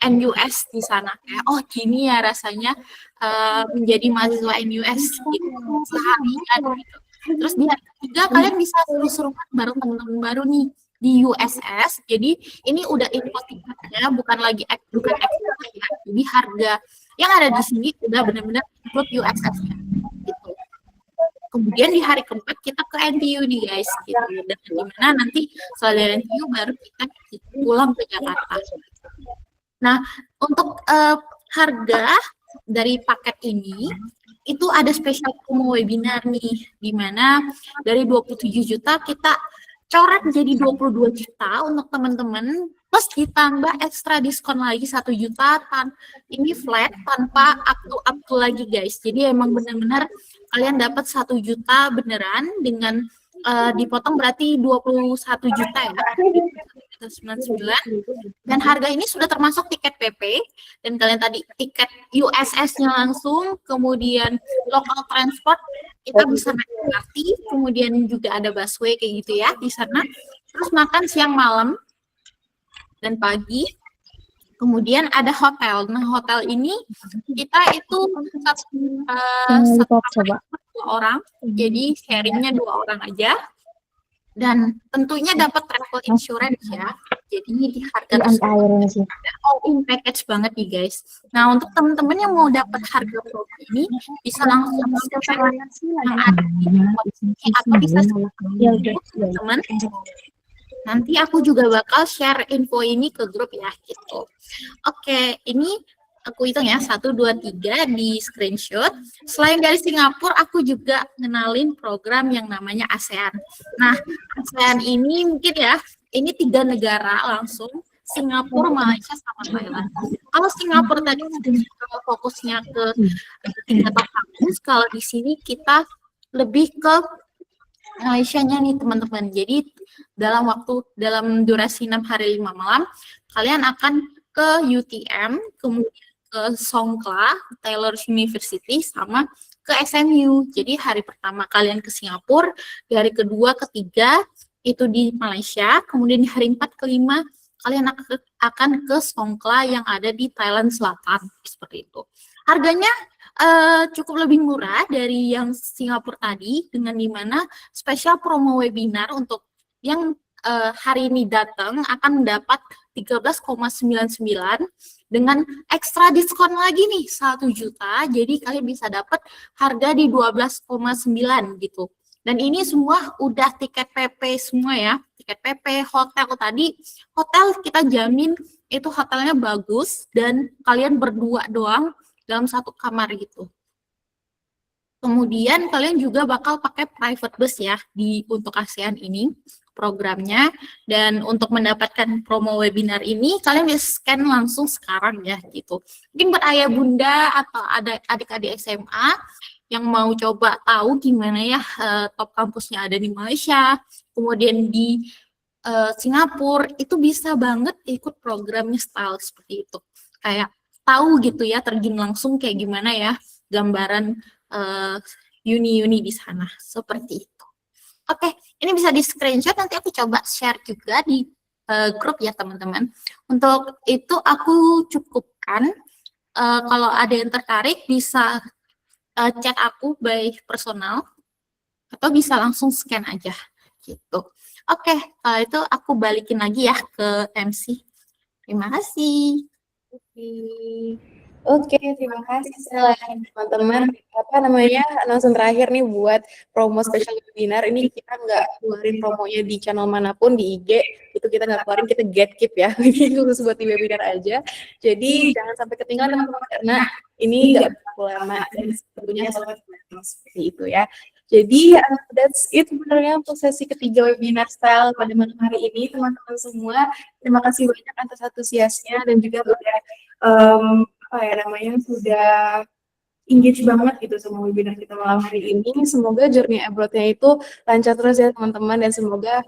NUS di sana. Kayak, oh gini ya rasanya menjadi mahasiswa NUS gitu, seharian gitu. Terus di hari ketiga kalian bisa seru-seruan bareng teman-teman baru nih di USS. Jadi ini udah info tiketnya, bukan lagi bukan ekstra ya. Jadi harga yang ada di sini udah benar-benar include USS-nya gitu. Kemudian di hari keempat kita ke NTU nih guys gitu. Dan gimana nanti setelah dari NTU baru kita pulang ke Jakarta. Nah, untuk harga dari paket ini itu ada spesial promo webinar nih, di mana dari 27 juta kita coret jadi 22 juta untuk teman-teman, plus ditambah ekstra diskon lagi 1 juta, ini flat tanpa up to lagi guys. Jadi emang benar-benar kalian dapat 1 juta beneran dengan dipotong berarti 21 juta ya, 99, dan harga ini sudah termasuk tiket PP, dan kalian tadi tiket USS-nya langsung, kemudian local transport kita bisa naik MRT, kemudian juga ada busway kayak gitu ya di sana, terus makan siang malam dan pagi. Kemudian ada hotel. Nah, hotel ini kita itu satu kamar 2 orang, jadi sharingnya 2 orang aja. Dan tentunya dapat travel insurance ya. Jadi di harga tersebut ada all-in package banget nih guys. Nah, untuk teman-teman yang mau dapat harga program ini bisa langsung yang ada di website atau bisa teman-teman. Nanti aku juga bakal share info ini ke grup ya gitu. Oke, ini aku hitung ya 1, 2, 3 di screenshot. Selain dari Singapura, aku juga ngenalin program yang namanya ASEAN. Nah, ASEAN ini mungkin ya, ini 3 negara langsung, Singapura, Malaysia, sama Thailand. Kalau Singapura tadi fokusnya ke 3 top kampus, kalau di sini kita lebih ke Malaysia-nya nih teman-teman. Jadi dalam durasi 6 hari 5 malam, kalian akan ke UTM, kemudian ke Songkla, Taylor University, sama ke SMU. Jadi hari pertama kalian ke Singapura, di hari kedua, ketiga itu di Malaysia, kemudian di hari 4, kelima kalian akan ke Songkla yang ada di Thailand Selatan, seperti itu. Harganya cukup lebih murah dari yang Singapura tadi, dengan dimana spesial promo webinar untuk yang hari ini datang akan mendapat 13,99 dengan ekstra diskon lagi nih 1 juta, jadi kalian bisa dapat harga di 12,9 gitu. Dan ini semua udah tiket PP semua ya, tiket PP, hotel tadi, hotel kita jamin itu hotelnya bagus dan kalian berdua doang dalam satu kamar gitu. Kemudian kalian juga bakal pakai private bus ya untuk ASEAN ini programnya, dan untuk mendapatkan promo webinar ini kalian bisa scan langsung sekarang ya gitu. Mungkin buat ayah bunda atau ada adik-adik SMA yang mau coba tahu gimana ya top kampusnya ada di Malaysia, kemudian di Singapura, itu bisa banget ikut programnya Style seperti itu. Kayak tahu gitu ya, terjun langsung kayak gimana ya gambaran uni-uni di sana, seperti itu. Oke, ini bisa di screenshot, nanti aku coba share juga di grup ya teman-teman. Untuk itu aku cukupkan, kalau ada yang tertarik bisa chat aku by personal, atau bisa langsung scan aja, gitu. Oke, kalau itu aku balikin lagi ya ke MC. Terima kasih. Oke, terima kasih teman-teman. Apa namanya, announcement terakhir nih buat promo special webinar. Ini kita nggak keluarin promonya di channel manapun, di IG itu kita nggak keluarin, kita gatekeep ya. Ini khusus buat di webinar aja. Jadi jangan sampai ketinggalan teman-teman, karena ini nggak berlaku lama dan tentunya seperti itu ya. Jadi that's it sebenarnya untuk sesi ketiga webinar Style pada malam hari ini, teman-teman semua. Terima kasih banyak atas antusiasnya dan juga udah sudah engage banget gitu sama webinar kita malam hari ini. Semoga journey abroad-nya itu lancar terus ya teman-teman, dan semoga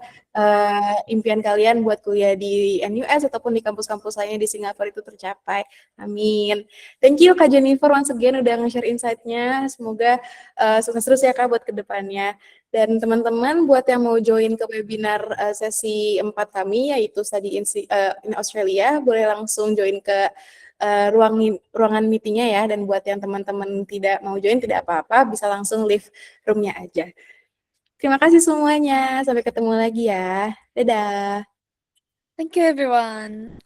impian kalian buat kuliah di NUS ataupun di kampus-kampus lainnya di Singapura itu tercapai. Amin. Thank you Kak Jennifer once again udah nge-share insight-nya. Semoga sukses terus ya Kak buat kedepannya. Dan teman-teman buat yang mau join ke webinar sesi 4 kami, yaitu Study in Australia, boleh langsung join ke ruangan meetingnya ya, dan buat yang teman-teman tidak mau join tidak apa-apa, bisa langsung leave roomnya aja. Terima kasih semuanya, sampai ketemu lagi ya, dadah. Thank you everyone.